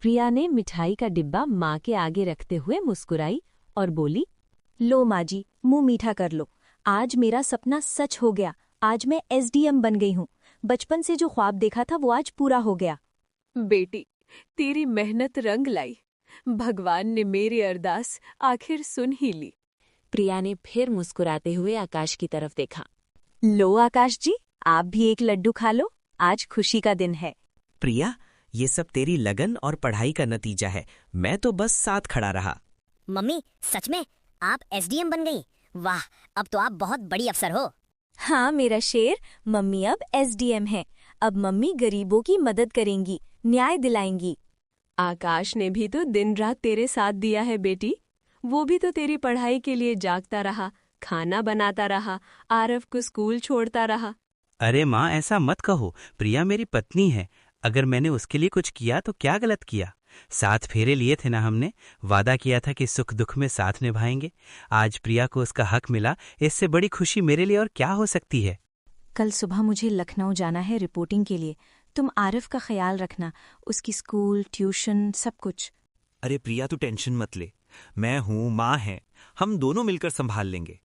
प्रिया ने मिठाई का डिब्बा माँ के आगे रखते हुए मुस्कुराई और बोली, लो माँ जी, मुंह मीठा कर लो। आज मेरा सपना सच हो गया। आज मैं एसडीएम बन गई हूँ। बचपन से जो ख्वाब देखा था वो आज पूरा हो गया। बेटी, तेरी मेहनत रंग लाई। भगवान ने मेरी अरदास आखिर सुन ही ली। प्रिया ने फिर मुस्कुराते हुए आकाश की तरफ देखा। लो आकाश जी, आप भी एक लड्डू खा लो। आज खुशी का दिन है। प्रिया, ये सब तेरी लगन और पढ़ाई का नतीजा है। मैं तो बस साथ खड़ा रहा। मम्मी, सच में आप एसडीएम बन गई? वाह, अब तो आप बहुत बड़ी अफसर हो। हाँ मेरा शेर, मम्मी अब एसडीएम है। अब मम्मी गरीबों की मदद करेंगी, न्याय दिलाएंगी। आकाश ने भी तो दिन रात तेरे साथ दिया है बेटी। वो भी तो तेरी पढ़ाई के लिए जागता रहा, खाना बनाता रहा, आरव को स्कूल छोड़ता रहा। अरे माँ, ऐसा मत कहो। प्रिया मेरी पत्नी है। अगर मैंने उसके लिए कुछ किया तो क्या गलत किया? 7 फेरे लिए थे ना हमने। वादा किया था कि सुख दुख में साथ निभाएंगे। आज प्रिया को उसका हक मिला। इससे बड़ी खुशी मेरे लिए और क्या हो सकती है? कल सुबह मुझे लखनऊ जाना है रिपोर्टिंग के लिए। तुम आरिफ का ख्याल रखना, उसकी स्कूल, ट्यूशन, सब कुछ। अरे प्रिया, तू टेंशन मत ले। मैं हूँ, माँ है, हम दोनों मिलकर संभाल लेंगे।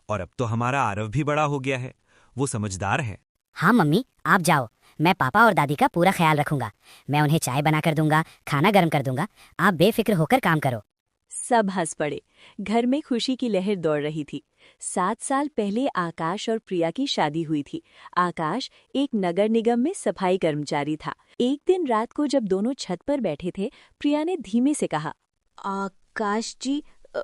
और अब तो हमारा आरव भी बड़ा हो गया है, वो समझदार है। हाँ मम्मी, आप जाओ। मैं पापा और दादी का पूरा ख्याल रखूंगा। मैं उन्हें चाय बना कर दूंगा, खाना गर्म कर दूंगा। आप बेफिक्र होकर काम करो। सब हंस पड़े। घर में खुशी की लहर दौड़ रही थी। 7 साल पहले आकाश और प्रिया की शादी हुई थी। आकाश एक नगर निगम में सफाई कर्मचारी था। एक दिन रात को जब दोनों छत पर बैठे थे, प्रिया ने धीमे से कहा, आकाश जी,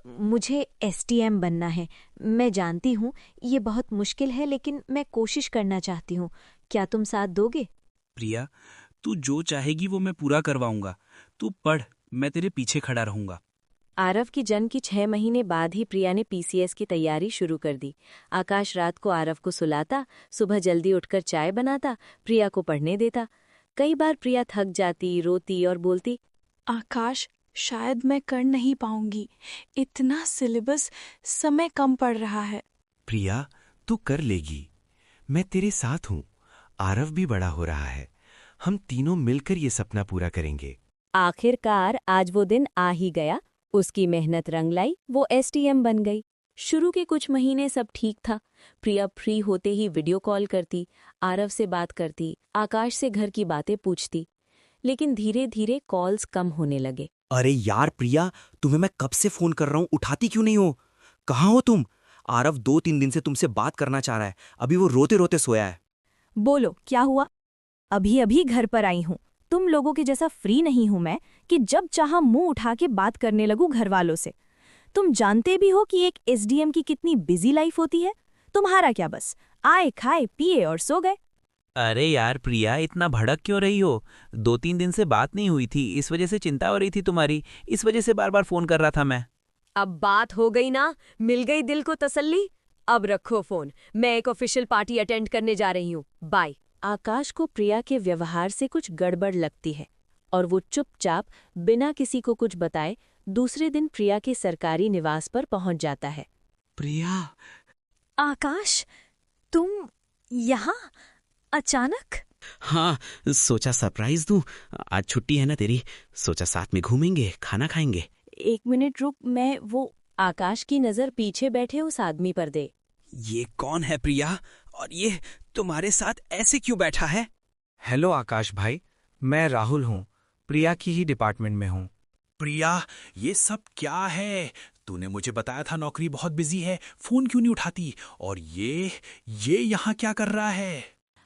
मुझे एसडीएम बनना है। मैं जानती हूँ ये बहुत मुश्किल है, लेकिन मैं कोशिश करना चाहती हूँ। क्या तुम साथ दोगे? प्रिया, तू जो चाहेगी वो मैं पूरा करवाऊंगा। तू पढ़, मैं तेरे पीछे खड़ा रहूंगा। आरव की जन्म की 6 महीने बाद ही प्रिया ने पीसीएस की तैयारी शुरू कर दी। आकाश रात को आरव को सुलाता, सुबह जल्दी उठकर चाय बनाता, प्रिया को पढ़ने देता। कई बार प्रिया थक जाती, रोती और बोलती, आकाश, शायद मैं कर नहीं पाऊंगी। इतना सिलेबस, समय कम पड़ रहा है। प्रिया, तू कर लेगी। मैं तेरे साथ हूँ। आरव भी बड़ा हो रहा है। हम तीनों मिलकर ये सपना पूरा करेंगे। आखिरकार आज वो दिन आ ही गया। उसकी मेहनत रंग लाई, वो एसडीएम बन गई। शुरू के कुछ महीने सब ठीक था। प्रिया फ्री होते ही वीडियो कॉल करती, आरव से बात करती, आकाश से घर की बातें पूछती। लेकिन धीरे धीरे कॉल्स कम होने लगे। अरे यार प्रिया, तुम्हें मैं कब से फोन कर रहा हूँ, उठाती क्यों नहीं हो? कहाँ हो तुम? आरव 2-3 दिन से तुमसे बात करना चाह रहा है। अभी वो रोते रोते सोया है। बोलो, क्या हुआ? अभी अभी घर पर आई हूँ। तुम लोगों के जैसा फ्री नहीं हूं मैं कि जब चाहा मुंह उठा के बात करने लगूं घर वालों से। तुम जानते भी हो कि एक एसडीएम की कितनी बिजी लाइफ होती है। तुम्हारा क्या, बस आए, खाए, पिए और सो गए। अरे यार प्रिया, इतना भड़क क्यों रही हो? 2-3 दिन से बात नहीं हुई थी, इस वजह से चिंता हो रही थी तुम्हारी। इस वजह से बार बार फोन कर रहा था मैं। अब बात हो गई ना, मिल गई दिल को तसल्ली। अब रखो फोन, मैं एक ऑफिशियल पार्टी अटेंड करने जा रही हूँ। बाय। आकाश को प्रिया के व्यवहार से कुछ गड़बड़ लगती है और वो चुपचाप बिना किसी को कुछ बताए दूसरे दिन प्रिया के सरकारी निवास पर पहुंच जाता है। प्रिया। आकाश, तुम यहाँ अचानक? हाँ, सोचा सरप्राइज दूं। आज छुट्टी है ना तेरी, सोचा साथ में घूमेंगे, खाना खाएंगे। 1 मिनट रुक, मैं वो। आकाश की नजर पीछे बैठे उस आदमी पर दे। ये कौन है प्रिया? और ये तुम्हारे साथ ऐसे क्यों बैठा है? हेलो आकाश भाई, मैं राहुल हूँ, प्रिया की ही डिपार्टमेंट में हूँ। प्रिया, ये सब क्या है? तूने मुझे बताया था नौकरी बहुत बिजी है, फोन क्यों नहीं उठाती? और ये यहाँ क्या कर रहा है?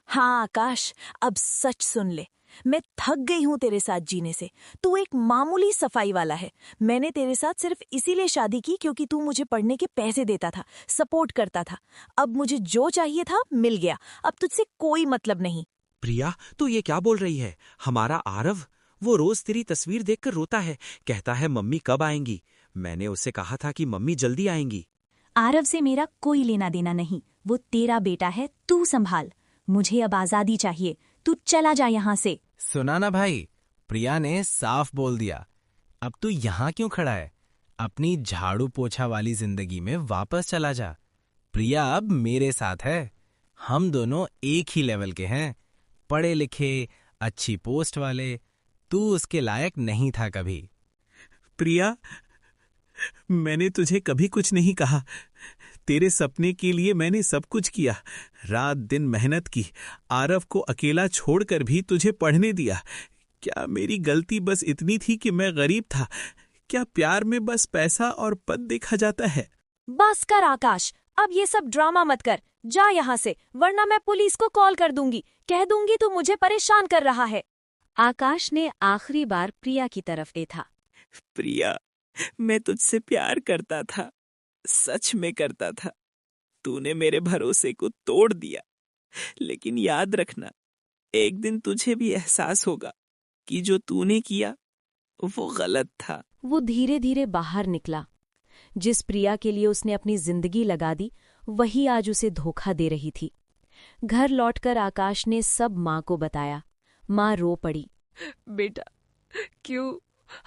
हाँ आकाश, अब सच सुन ले। मैं थक गई हूँ तेरे साथ जीने से। तू एक मामूली सफाई वाला है। मैंने तेरे साथ सिर्फ इसीलिए शादी की क्योंकि तू मुझे पढ़ने के पैसे देता था, सपोर्ट करता था। अब मुझे जो चाहिए था मिल गया। अब तुझसे कोई मतलब नहीं। प्रिया, तू ये क्या बोल रही है? हमारा आरव, वो रोज तेरी तस्वीर देखकर रोता है, कहता है मम्मी कब आएंगी। मैंने उससे कहा था कि मम्मी जल्दी आएंगी। आरव से मेरा कोई लेना देना नहीं, वो तेरा बेटा है, तू संभाल। मुझे अब आजादी चाहिए, तू चला जा यहाँ से। सुना ना भाई, प्रिया ने साफ बोल दिया। अब तू यहाँ क्यों खड़ा है? अपनी झाड़ू पोछा वाली जिंदगी में वापस चला जा। प्रिया अब मेरे साथ है। हम दोनों एक ही लेवल के हैं, पढ़े लिखे, अच्छी पोस्ट वाले। तू उसके लायक नहीं था कभी। प्रिया, मैंने तुझे कभी कुछ नहीं कहा। तेरे सपने के लिए मैंने सब कुछ किया, रात दिन मेहनत की, आरव को अकेला छोड़कर भी तुझे पढ़ने दिया। क्या मेरी गलती बस इतनी थी कि मैं गरीब था? क्या प्यार में बस पैसा और पद देखा जाता है? बस कर आकाश, अब ये सब ड्रामा मत कर। जा यहाँ से, वरना मैं पुलिस को कॉल कर दूंगी। कह दूंगी तू मुझे परेशान कर रहा है। आकाश ने आखिरी बार प्रिया की तरफ देखा। प्रिया, मैं तुझसे प्यार करता था, सच में करता था। तूने मेरे भरोसे को तोड़ दिया, लेकिन याद रखना, एक दिन तुझे भी एहसास होगा कि जो तूने किया वो गलत था। वो धीरे धीरे बाहर निकला। जिस प्रिया के लिए उसने अपनी जिंदगी लगा दी, वही आज उसे धोखा दे रही थी। घर लौटकर आकाश ने सब माँ को बताया। माँ रो पड़ी। बेटा, क्यों?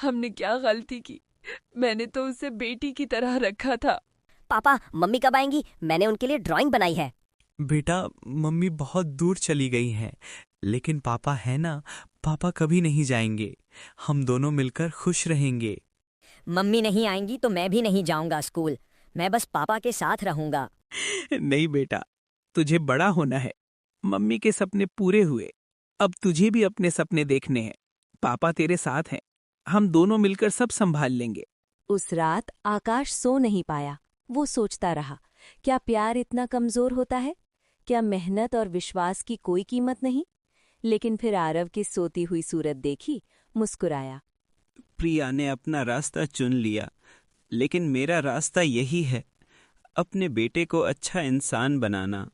हमने क्या गलती की? मैंने तो उसे बेटी की तरह रखा था। पापा, मम्मी कब आएंगी? मैंने उनके लिए ड्राइंग बनाई है। बेटा, मम्मी बहुत दूर चली गई हैं, लेकिन पापा है ना, पापा कभी नहीं जाएंगे। हम दोनों मिलकर खुश रहेंगे। मम्मी नहीं आएंगी तो मैं भी नहीं जाऊंगा स्कूल। मैं बस पापा के साथ रहूंगा। नहीं बेटा, तुझे बड़ा होना है। मम्मी के सपने पूरे हुए, अब तुझे भी अपने सपने देखने हैं। पापा तेरे साथ हैं, हम दोनों मिलकर सब संभाल लेंगे। उस रात आकाश सो नहीं पाया। वो सोचता रहा, क्या प्यार इतना कमजोर होता है? क्या मेहनत और विश्वास की कोई कीमत नहीं? लेकिन फिर आरव की सोती हुई सूरत देखी, मुस्कुराया। प्रिया ने अपना रास्ता चुन लिया, लेकिन मेरा रास्ता यही है, अपने बेटे को अच्छा इंसान बनाना।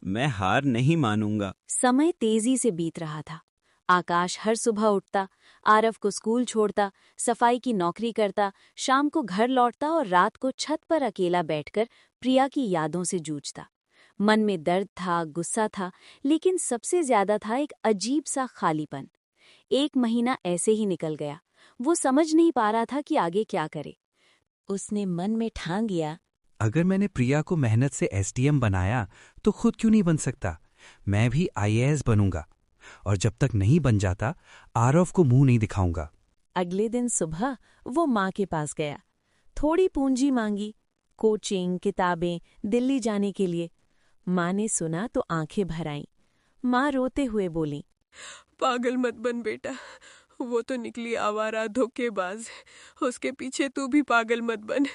मैं हार नहीं मानूंगा। समय तेजी से बीत रहा था। आकाश हर सुबह उठता, आरव को स्कूल छोड़ता, सफाई की नौकरी करता, शाम को घर लौटता और रात को छत पर अकेला बैठकर प्रिया की यादों से जूझता। मन में दर्द था, गुस्सा था, लेकिन सबसे ज्यादा था एक अजीब सा खालीपन। 1 महीना ऐसे ही निकल गया। वो समझ नहीं पा रहा था कि आगे क्या करे। उसने मन में ठान लिया, अगर मैंने प्रिया को मेहनत से एसडीएम बनाया तो खुद क्यों नहीं बन सकता? मैं भी आईएएस बनूंगा, और जब तक नहीं बन जाता आरव को मुंह नहीं दिखाऊंगा। अगले दिन सुबह वो माँ के पास गया। थोड़ी पूंजी मांगी, कोचिंग, किताबें, दिल्ली जाने के लिए। माँ ने सुना तो आंखें भर आईं। माँ रोते हुए बोली, पागल मत बन बेटा, वो तो निकली आवारा धोखेबाज। उसके पीछे तू भी पागल मत बन।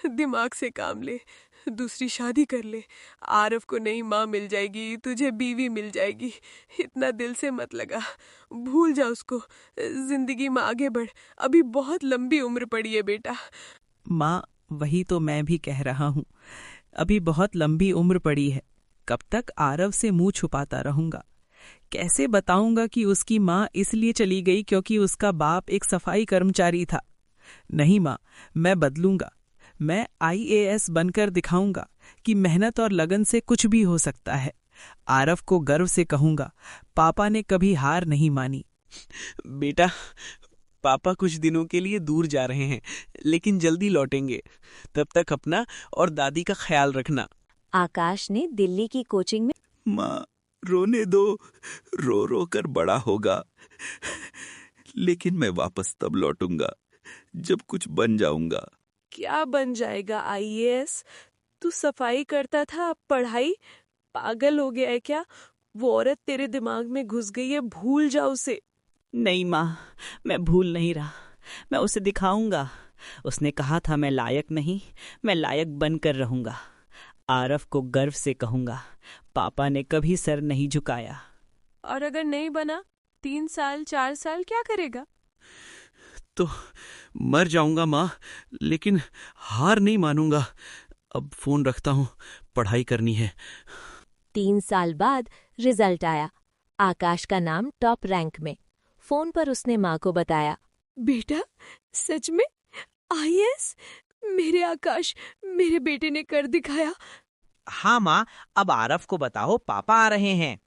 दिमाग से काम ले, दूसरी शादी कर ले। आरव को नई माँ मिल जाएगी, तुझे बीवी मिल जाएगी। इतना दिल से मत लगा, भूल जा उसको। जिंदगी में आगे बढ़, अभी बहुत लंबी उम्र पड़ी है बेटा। माँ, वही तो मैं भी कह रहा हूँ, अभी बहुत लंबी उम्र पड़ी है। कब तक आरव से मुंह छुपाता रहूंगा? कैसे बताऊंगा कि उसकी माँ इसलिए चली गई क्योंकि उसका बाप एक सफाई कर्मचारी था? नहीं माँ, मैं बदलूंगा। मैं आईएएस बनकर दिखाऊंगा कि मेहनत और लगन से कुछ भी हो सकता है। आरव को गर्व से कहूंगा, पापा ने कभी हार नहीं मानी। बेटा, पापा कुछ दिनों के लिए दूर जा रहे हैं, लेकिन जल्दी लौटेंगे। तब तक अपना और दादी का ख्याल रखना। आकाश ने दिल्ली की कोचिंग में माँ, रोने दो, रो रो कर बड़ा होगा। लेकिन मैं वापस तब लौटूंगा जब कुछ बन जाऊंगा। क्या बन जाएगा आईएएस? तू सफाई करता था, अब पढ़ाई? पागल हो गया है क्या? वो औरत तेरे दिमाग में घुस गई है, भूल जा उसे। नहीं माँ, मैं भूल नहीं रहा। मैं उसे दिखाऊंगा। उसने कहा था मैं लायक नहीं, मैं लायक बनकर रहूंगा। आरव को गर्व से कहूंगा, पापा ने कभी सर नहीं झुकाया। और अगर नहीं बना, 3 साल 4 साल क्या करेगा? तो मर जाऊंगा माँ, लेकिन हार नहीं मानूंगा। अब फोन रखता हूँ, पढ़ाई करनी है। 3 साल बाद रिजल्ट आया। आकाश का नाम टॉप रैंक में। फोन पर उसने माँ को बताया, बेटा, सच में आईएएस? मेरे आकाश, मेरे बेटे ने कर दिखाया। हाँ माँ, अब आरव को बताओ, पापा आ रहे हैं।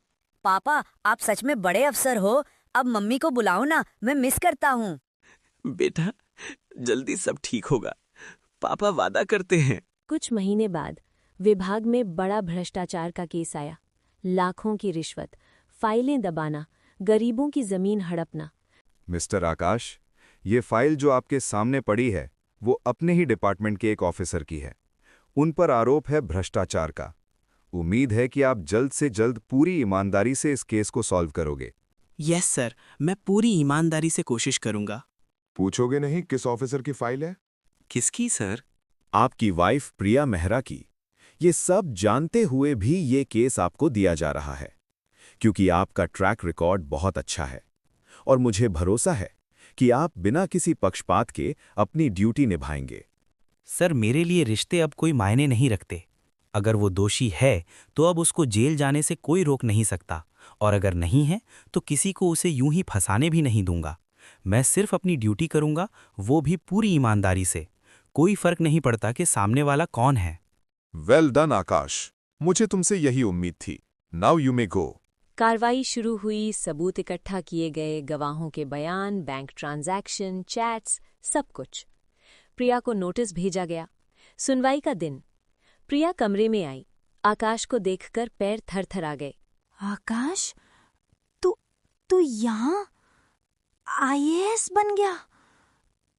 पापा, आप सच में बड़े अफसर हो। अब मम्मी को बुलाओ ना, मैं मिस करता हूँ। बेटा, जल्दी सब ठीक होगा, पापा वादा करते हैं। कुछ महीने बाद विभाग में बड़ा भ्रष्टाचार का केस आया। लाखों की रिश्वत, फाइलें दबाना, गरीबों की जमीन हड़पना। मिस्टर आकाश, ये फाइल जो आपके सामने पड़ी है वो अपने ही डिपार्टमेंट के एक ऑफिसर की है। उन पर आरोप है भ्रष्टाचार का। उम्मीद है कि आप जल्द से जल्द पूरी ईमानदारी से इस केस को सॉल्व करोगे। यस सर, मैं पूरी ईमानदारी से कोशिश करूंगा। पूछोगे नहीं किस ऑफिसर की फाइल है? किसकी सर? आपकी वाइफ प्रिया मेहरा की। ये सब जानते हुए भी ये केस आपको दिया जा रहा है क्योंकि आपका ट्रैक रिकॉर्ड बहुत अच्छा है और मुझे भरोसा है कि आप बिना किसी पक्षपात के अपनी ड्यूटी निभाएंगे। सर, मेरे लिए रिश्ते अब कोई मायने नहीं रखते। अगर वो दोषी है तो अब उसको जेल जाने से कोई रोक नहीं सकता, और अगर नहीं है तो किसी को उसे यूं ही फंसाने भी नहीं दूंगा। मैं सिर्फ अपनी ड्यूटी करूंगा, वो भी पूरी ईमानदारी से। कोई फर्क नहीं पड़ता कि सामने वाला कौन है। वेल डन आकाश, मुझे तुमसे यही उम्मीद थी। नाउ यू मे गो। कार्रवाई शुरू हुई। सबूत इकट्ठा किए गए, गवाहों के बयान, बैंक ट्रांजैक्शन, चैट्स, सब कुछ। प्रिया को नोटिस भेजा गया। सुनवाई का दिन। प्रिया कमरे में आई। आकाश को देखकर पैर थरथरा गए। आकाश, तू यहाँ IAS बन गया?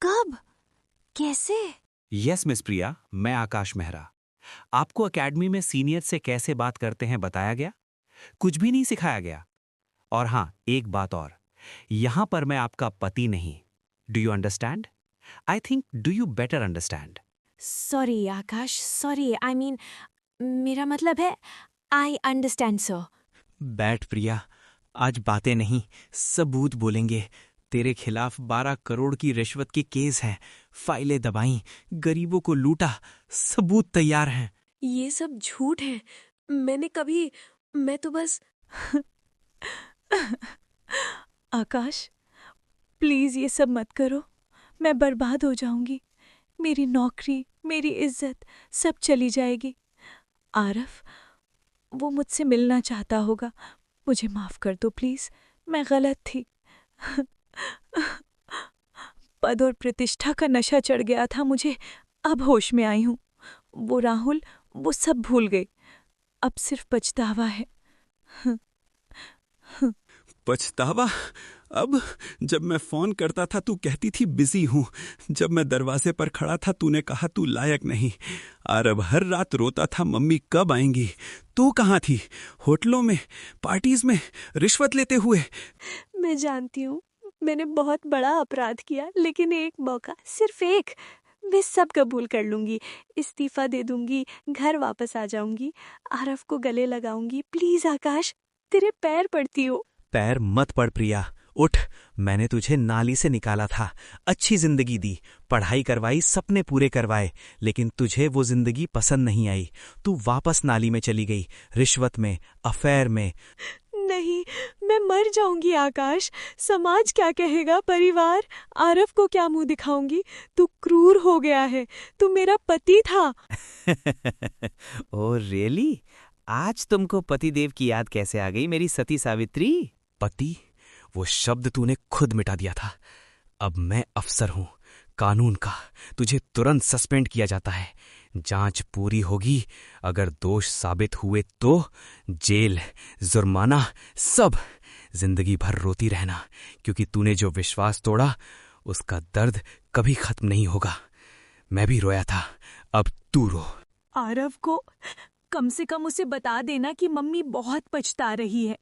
कब? कैसे? यस मिस प्रिया, मैं आकाश मेहरा। आपको एकेडमी में सीनियर से कैसे बात करते हैं बताया गया, कुछ भी नहीं सिखाया गया। और हाँ, एक बात और, यहां पर मैं आपका पति नहीं। Do you understand? I think do you better understand. Sorry Akash, sorry, I mean मेरा मतलब है आई अंडरस्टैंड सर। बैठ प्रिया, आज बातें नहीं सबूत बोलेंगे। तेरे खिलाफ 12 करोड़ की रिश्वत के केस हैं, फाइलें दबाई, गरीबों को लूटा, सबूत तैयार हैं। ये सब झूठ है। मैं तो बस आकाश, प्लीज ये सब मत करो, मैं बर्बाद हो जाऊंगी। मेरी नौकरी, मेरी इज्जत सब चली जाएगी। आरफ, वो मुझसे मिलना चाहता होगा। मुझे माफ कर दो प्लीज, मैं गलत थी। पद और प्रतिष्ठा का नशा चढ़ गया था मुझे, अब होश में आई हूँ। वो राहुल, वो सब भूल गई। अब सिर्फ पछतावा है। पछतावा? अब जब मैं फोन करता था तू कहती थी बिजी हूं। जब मैं दरवाजे पर खड़ा था तूने कहा तू लायक नहीं। आरब हर रात रोता था मम्मी कब आएंगी। तू कहाँ थी? होटलों में, पार्टीज में, रिश्वत लेते हुए। मैं जानती हूँ मैंने बहुत बड़ा अपराध किया, लेकिन एक मौका, सिर्फ एक, मैं सब कबूल कर लूंगी। इस्तीफा दे दूंगी, घर वापस आ जाऊंगी, आरफ को गले लगाऊंगी। प्लीज आकाश, तेरे पैर पड़ती हो। पैर मत पड़ प्रिया, उठ। मैंने तुझे नाली से निकाला था, अच्छी जिंदगी दी, पढ़ाई करवाई, सपने पूरे करवाए, लेकिन तुझे वो जिंदगी पसंद नहीं आई। तू वापस नाली में चली गई, रिश्वत में, अफेयर में। नहीं, मैं मर जाऊंगी आकाश। समाज क्या कहेगा, परिवार, आरफ को क्या मुंह दिखाऊंगी? तू क्रूर हो गया है, तू मेरा पति था। Oh really? आज तुमको पतिदेव की याद कैसे आ गई मेरी सती सावित्री? पति, वो शब्द तूने खुद मिटा दिया था। अब मैं अफसर हूं, कानून का। तुझे तुरंत सस्पेंड किया जाता है। जांच पूरी होगी, अगर दोष साबित हुए तो जेल, जुर्माना, सब। जिंदगी भर रोती रहना, क्योंकि तूने जो विश्वास तोड़ा उसका दर्द कभी खत्म नहीं होगा। मैं भी रोया था, अब तू रो। आरव को कम से कम उसे बता देना कि मम्मी बहुत पछता रही है,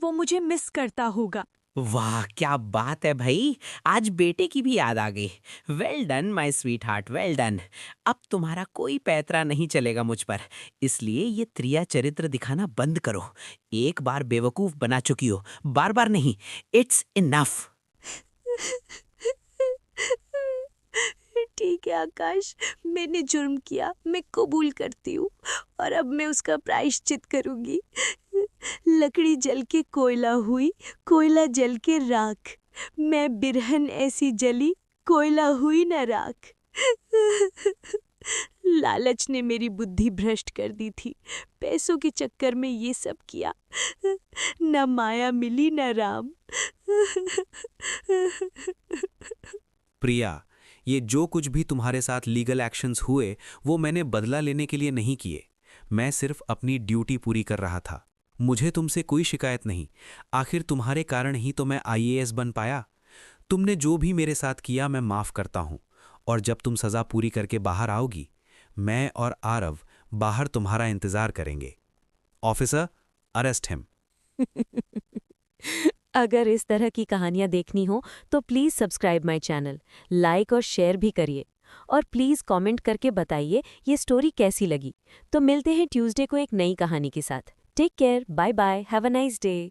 वो मुझे मिस करता होगा। वाह क्या बात है भाई, आज बेटे की भी याद आ गई। Well done my sweet heart, well done. अब तुम्हारा कोई पैतरा नहीं चलेगा मुझ पर, इसलिए ये त्रिया चरित्र दिखाना बंद करो। एक बार बेवकूफ बना चुकी हो, बार बार नहीं। It's enough. ठीक है आकाश, मैंने जुर्म किया, मैं कबूल करती हूँ, और अब मैं उसका प्रायश्चित करूंगी। लकड़ी जल के कोयला हुई, कोयला जल के राख। मैं बिरहन ऐसी जली, कोयला हुई न राख। लालच ने मेरी बुद्धि भ्रष्ट कर दी थी, पैसों के चक्कर में ये सब किया। न माया मिली न राम। प्रिया, ये जो कुछ भी तुम्हारे साथ लीगल एक्शंस हुए वो मैंने बदला लेने के लिए नहीं किए। मैं सिर्फ अपनी ड्यूटी पूरी कर रहा था। मुझे तुमसे कोई शिकायत नहीं। आखिर तुम्हारे कारण ही तो मैं IAS बन पाया। तुमने जो भी मेरे साथ किया मैं माफ करता हूं, और जब तुम सजा पूरी करके बाहर आओगी, मैं और आरव बाहर तुम्हारा इंतजार करेंगे। Officer, arrest him. अगर इस तरह की कहानियाँ देखनी हो तो please subscribe my channel, like और शेयर भी करिए, और प्लीज़ कमेंट करके बताइए ये स्टोरी कैसी लगी। तो मिलते हैं ट्यूसडे को एक नई कहानी के साथ। Take care, bye bye, have a nice day.